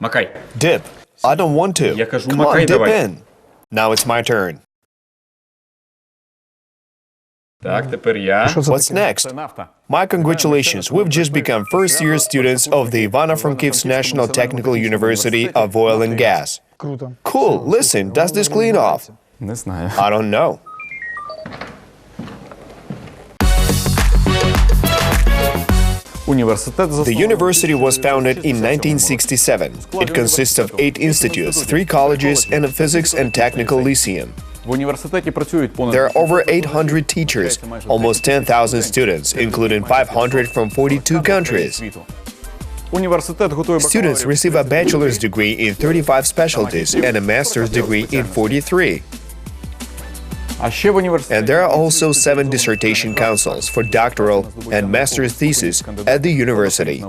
Макай. Dip. I don't want to. Я кажу, Come on, макай dip давай. in. Now it's my turn. Так, тепер я. What's next? My congratulations, we've just become first-year students of the Ivano-Frankivsk National Technical University of Oil and Gas. Cool, listen, does this clean off? Не знаю. I don't know. The university was founded in 1967. It consists of 8 institutes, 3 colleges, and a physics and technical lyceum. There are over 800 teachers, almost 10,000 students, including 500 from 42 countries. Students receive a bachelor's degree in 35 specialties and a master's degree in 43. And there are also 7 dissertation councils for doctoral and master's thesis at the university.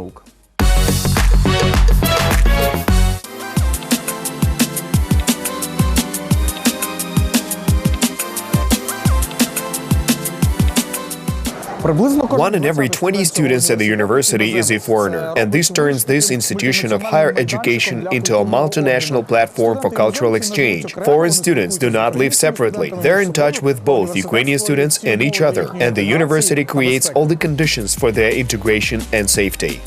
One in every 20 students at the university is a foreigner, and this turns this institution of higher education into a multinational platform for cultural exchange. Foreign students do not live separately. They're in touch with both Ukrainian students and each other, and the university creates all the conditions for their integration and safety.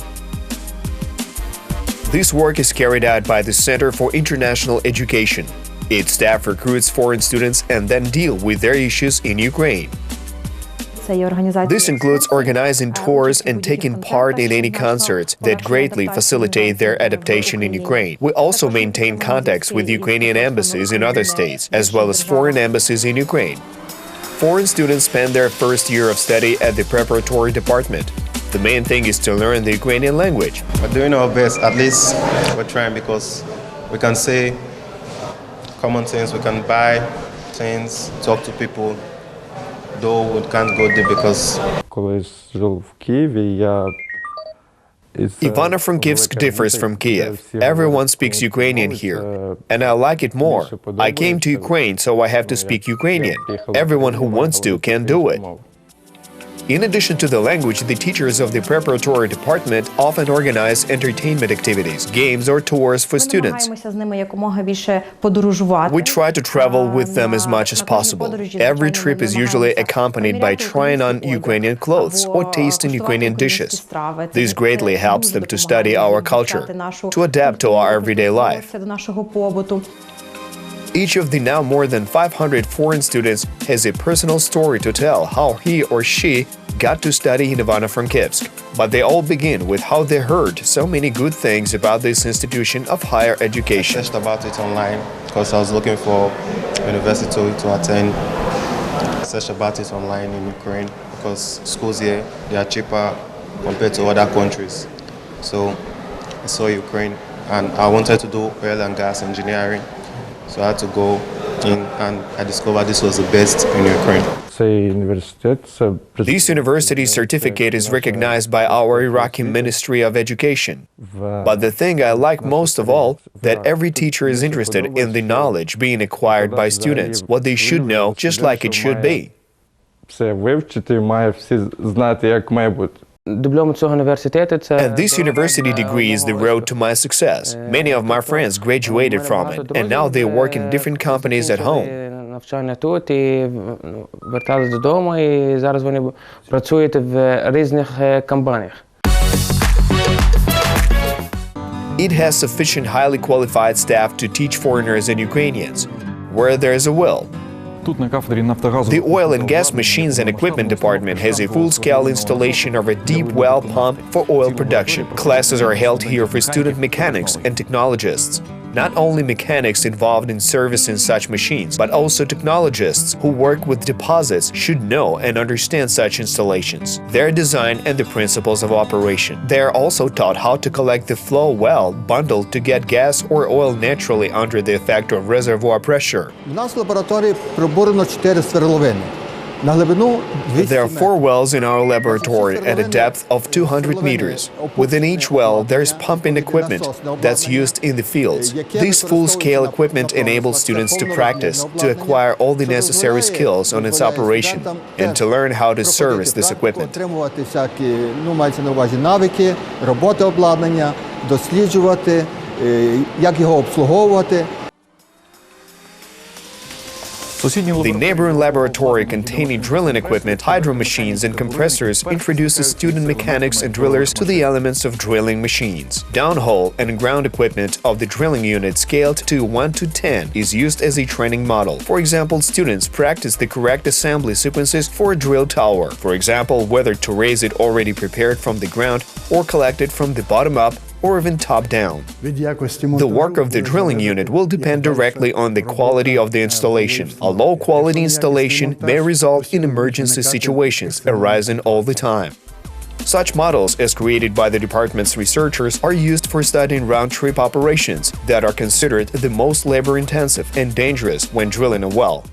This work is carried out by the Center for International Education. Its staff recruits foreign students and then deal with their issues in Ukraine. This includes organizing tours and taking part in any concerts that greatly facilitate their adaptation in Ukraine. We also maintain contacts with Ukrainian embassies in other states, as well as foreign embassies in Ukraine. Foreign students spend their first year of study at the preparatory department. The main thing is to learn the Ukrainian language. We're doing our best, at least we're trying, because we can say common things, we can buy things, talk to people. Though we can't go there because Ivano-Frankivsk differs from Kiev. Everyone speaks Ukrainian here, and I like it more. I came to Ukraine, so I have to speak Ukrainian. Everyone who wants to can do it. In addition to the language, the teachers of the preparatory department often organize entertainment activities, games or tours for students. We try to travel with them as much as possible. Every trip is usually accompanied by trying on Ukrainian clothes or tasting Ukrainian dishes. This greatly helps them to study our culture, to adapt to our everyday life. Each of the now more than 500 foreign students has a personal story to tell how he or she got to study in Ivano-Frankivsk. But they all begin with how they heard so many good things about this institution of higher education. I searched about it online because I was looking for university to attend. I searched about it online in Ukraine because schools here, they are cheaper compared to other countries. So I saw Ukraine and I wanted to do oil and gas engineering. So I had to go in and I discovered this was the best in Ukraine. This university certificate is recognized by our Iraqi Ministry of Education. But the thing I like most of all, that every teacher is interested in the knowledge being acquired by students, what they should know, just like it should be. And this university degree is the road to my success. Many of my friends graduated from it, and now they work in different companies at home. It has sufficient highly qualified staff to teach foreigners and Ukrainians, where there is a will. The oil and gas machines and equipment department has a full-scale installation of a deep well pump for oil production. Classes are held here for student mechanics and technologists. Not only mechanics involved in servicing such machines, but also technologists who work with deposits should know and understand such installations, their design and the principles of operation. They are also taught how to collect the flow well bundled to get gas or oil naturally under the effect of reservoir pressure. There are 4 wells in our laboratory at a depth of 200 meters. Within each well, there is pumping equipment that's used in the fields. This full-scale equipment enables students to practice, to acquire all the necessary skills on its operation, and to learn how to service this equipment. як його обслуговувати. The neighboring laboratory containing drilling equipment, hydro machines and compressors introduces student mechanics and drillers to the elements of drilling machines. Downhole and ground equipment of the drilling unit scaled to 1 to 10 is used as a training model. For example, students practice the correct assembly sequences for a drill tower. For example, whether to raise it already prepared from the ground or collect it from the bottom up or even top down. The work of the drilling unit will depend directly on the quality of the installation. A low-quality installation may result in emergency situations arising all the time. Such models, as created by the department's researchers, are used for studying round-trip operations that are considered the most labor-intensive and dangerous when drilling a well.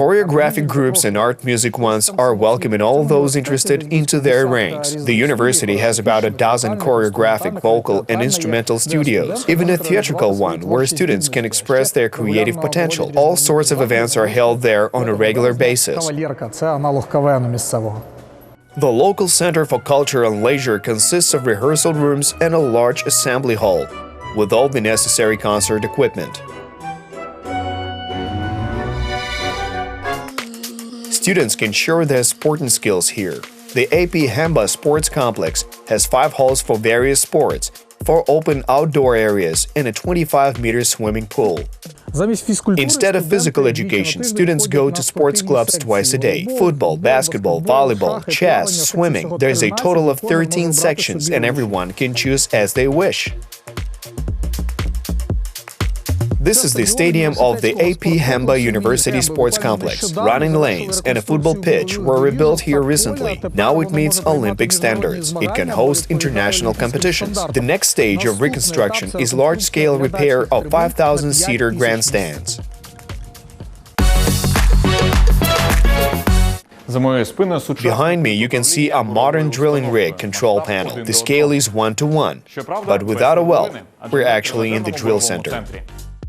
Choreographic groups and art music ones are welcoming all those interested into their ranks. The university has about a dozen choreographic, vocal, and instrumental studios, even a theatrical one where students can express their creative potential. All sorts of events are held there on a regular basis. The local Center for Culture and Leisure consists of rehearsal rooms and a large assembly hall, with all the necessary concert equipment. Students can show their sporting skills here. The AP Hemba Sports Complex has 5 halls for various sports, 4 open outdoor areas, and a 25-meter swimming pool. Instead of physical education, students go to sports clubs twice a day. Football, basketball, volleyball, chess, swimming. There's a total of 13 sections, and everyone can choose as they wish. This is the stadium of the AP Hemba University Sports Complex. Running lanes and a football pitch were rebuilt here recently. Now it meets Olympic standards. It can host international competitions. The next stage of reconstruction is large-scale repair of 5,000-seater grandstands. Behind me, you can see a modern drilling rig control panel. The scale is 1:1, but without a well. We're actually in the drill center.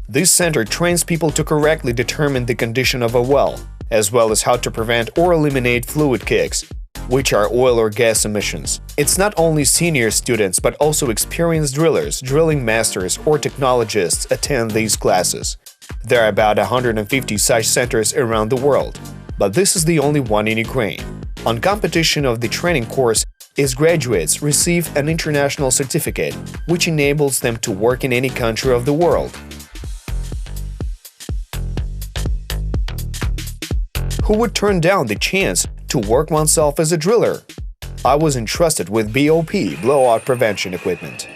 This center trains people to correctly determine the condition of a well, as well as how to prevent or eliminate fluid kicks, which are oil or gas emissions. It's not only senior students, but also experienced drillers, drilling masters, or technologists attend these classes. There are about 150 such centers around the world, but this is the only one in Ukraine. On competition of the training course, its graduates receive an international certificate, which enables them to work in any country of the world. Who would turn down the chance to work oneself as a driller? I was entrusted with BOP, blowout prevention equipment.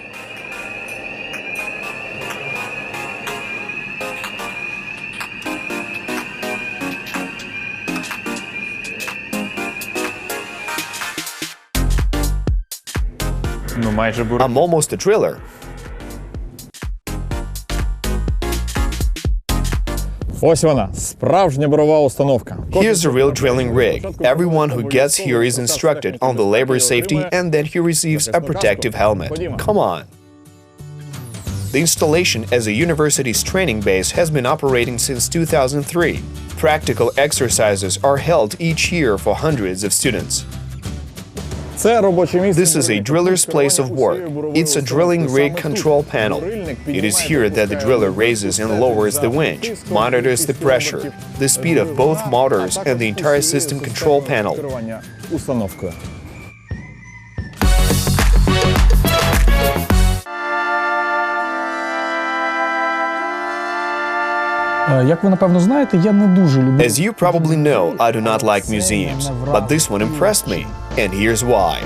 I'm almost a driller. Ось вона, справжня бурова установка. Here's a real drilling rig. Everyone who gets here is instructed on the labor safety and then he receives a protective helmet. Come on. The installation as a university's training base has been operating since 2003. Practical exercises are held each year for hundreds of students. This is a driller's place of work. It's a drilling rig control panel. It is here that the driller raises and lowers the winch, monitors the pressure, the speed of both motors and the entire system control panel. As you probably know, I do not like museums, but this one impressed me, and here's why.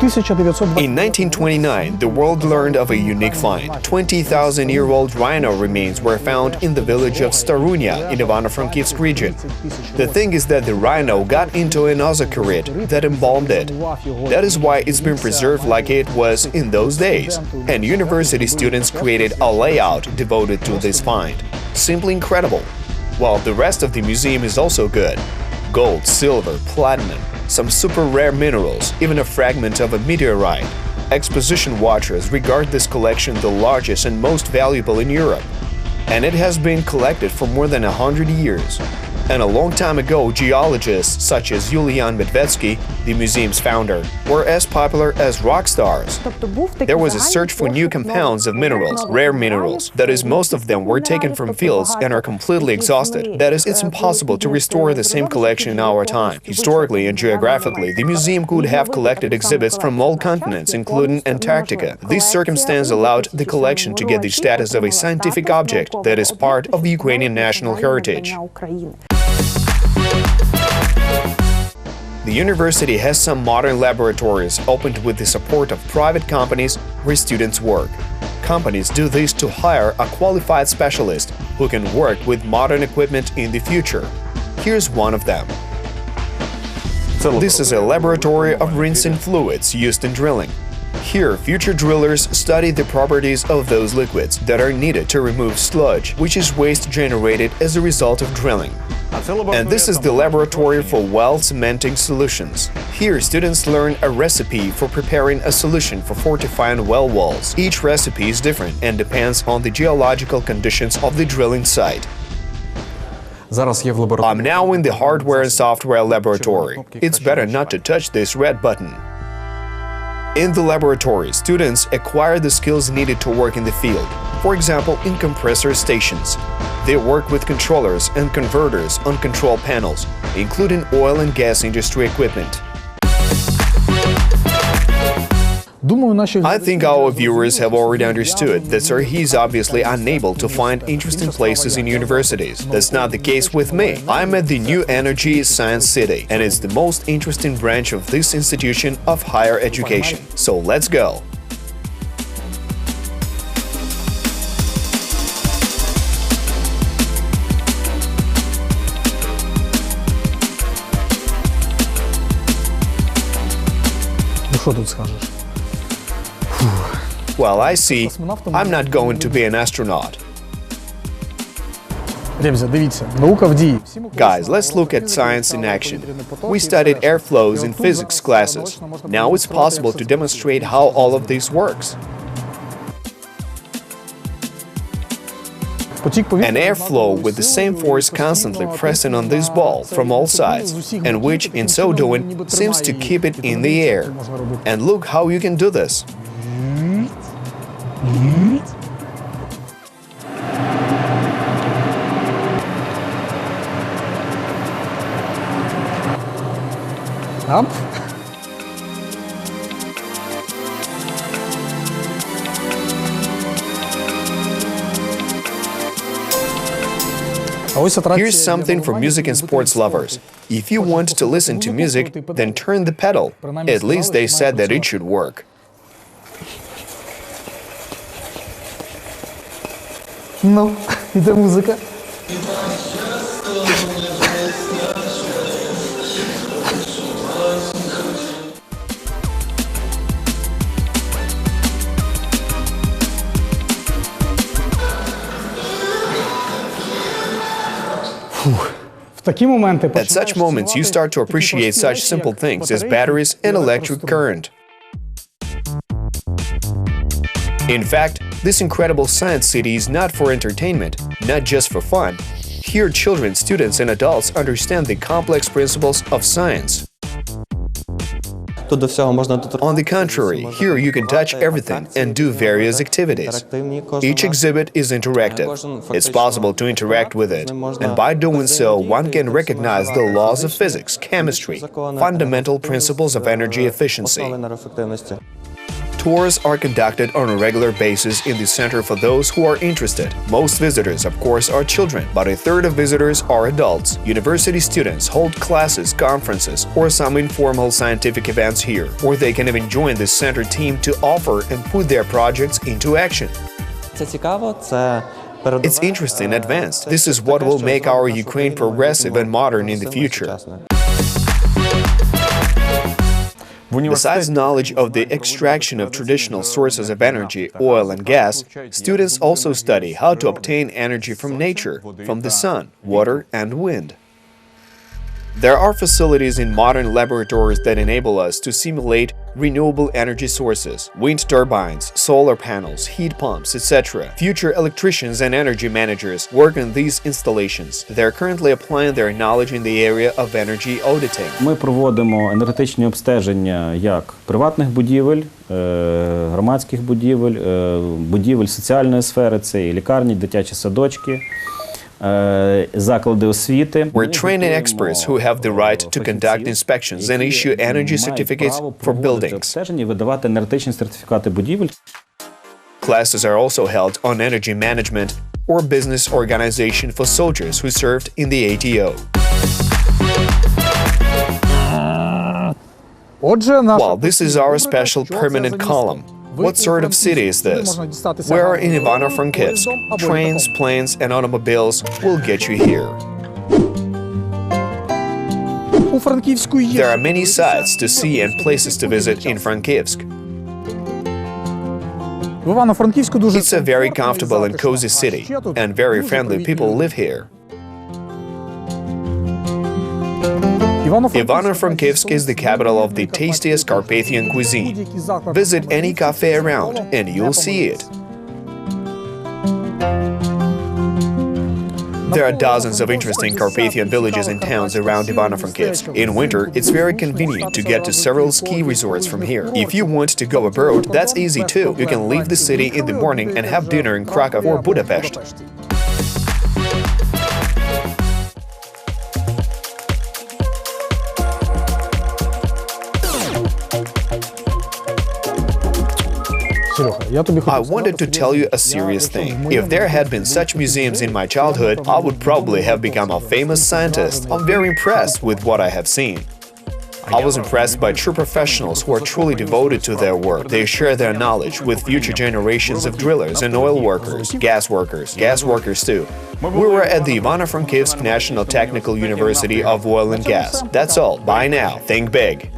In 1929, the world learned of a unique find. 20,000-year-old rhino remains were found in the village of Starunya in Ivano-Frankivsk region. The thing is that the rhino got into an ozocorride that embalmed it. That is why it's been preserved like it was in those days, and university students created a layout devoted to this find. Simply incredible. While the rest of the museum is also good. Gold, silver, platinum, some super rare minerals, even a fragment of a meteorite. Exposition watchers regard this collection the largest and most valuable in Europe. and it has been collected for more than 100 years. And a long time ago, geologists such as Yulian Medvedsky, the museum's founder, were as popular as rock stars. There was a search for new compounds of minerals, rare minerals. That is, most of them were taken from fields and are completely exhausted. That is, it's impossible to restore the same collection in our time. Historically and geographically, the museum could have collected exhibits from all continents, including Antarctica. This circumstance allowed the collection to get the status of a scientific object that is part of the Ukrainian national heritage. The university has some modern laboratories opened with the support of private companies where students work. Companies do this to hire a qualified specialist who can work with modern equipment in the future. Here's one of them. This is a laboratory of rinsing fluids used in drilling. Here, future drillers study the properties of those liquids that are needed to remove sludge, which is waste generated as a result of drilling. And this is the laboratory for well cementing solutions. Here, students learn a recipe for preparing a solution for fortifying well walls. Each recipe is different and depends on the geological conditions of the drilling site. I'm now in the hardware and software laboratory. It's better not to touch this red button. In the laboratory, students acquire the skills needed to work in the field, for example, in compressor stations. They work with controllers and converters on control panels, including oil and gas industry equipment. I think our viewers have already understood that Serhiy is obviously unable to find interesting places in universities. That's not the case with me. I'm at the New Energy Science City, and it's the most interesting branch of this institution of higher education. So let's go! Що тут скажеш? Well, I see. I'm not going to be an astronaut. Guys, let's look at science in action. We studied airflows in physics classes. Now it's possible to demonstrate how all of this works. An airflow with the same force constantly pressing on this ball from all sides, and which, in so doing, seems to keep it in the air. And look how you can do this. Here's something for music and sports lovers. If you want to listen to music, then turn the pedal. At least they said that it should work. Ну, іде музика. At such moments, you start to appreciate such simple things as batteries and electric current. In fact, this incredible science city is not for entertainment, not just for fun. Here, children, students, and adults understand the complex principles of science. On the contrary, here you can touch everything and do various activities. Each exhibit is interactive. It's possible to interact with it, and by doing so, one can recognize the laws of physics, chemistry, fundamental principles of energy efficiency. Tours are conducted on a regular basis in the center for those who are interested. Most visitors, of course, are children, but a third of visitors are adults. University students hold classes, conferences, or some informal scientific events here, or they can even join the center team to offer and put their projects into action. It's interesting, advanced. This is what will make our Ukraine progressive and modern in the future. Besides knowledge of the extraction of traditional sources of energy, oil and gas, students also study how to obtain energy from nature, from the sun, water and wind. There are facilities in modern laboratories that enable us to simulate renewable energy sources, wind turbines, solar panels, heat pumps, etc. Future electricians and energy managers work on these installations. They're currently applying their knowledge in the area of energy auditing. Ми проводимо енергетичні обстеження як приватних будівель, громадських будівель, будівель соціальної сфери, це і лікарні, дитячі садочки, заклади освіти. We're training experts who have the right to conduct inspections and issue energy certificates for buildings. Обстеження і видавати енергетичні сертифікати будівель. Classes are also held on energy management or business organization for soldiers who served in the ATO. Отже, наша Well, this is our special permanent column. What sort of city is this? We are in Ivano-Frankivsk. Trains, planes, and automobiles will get you here. у Франківську є. There are many sites to see and places to visit in Frankivsk. В Івано-Франківську дуже It's a very comfortable and cozy city, and very friendly people live here. Ivano-Frankivsk is the capital of the tastiest Carpathian cuisine. Visit any cafe around and you'll see it. There are dozens of interesting Carpathian villages and towns around Ivano-Frankivsk. In winter, it's very convenient to get to several ski resorts from here. If you want to go abroad, that's easy too. You can leave the city in the morning and have dinner in Krakow or Budapest. I wanted to tell you a serious thing. If there had been such museums in my childhood, I would probably have become a famous scientist. I'm very impressed with what I have seen. I was impressed by true professionals who are truly devoted to their work. They share their knowledge with future generations of drillers and oil workers, gas workers too. We were at the Ivano-Frankivsk National Technical University of Oil and Gas. That's all. Bye now. Think big.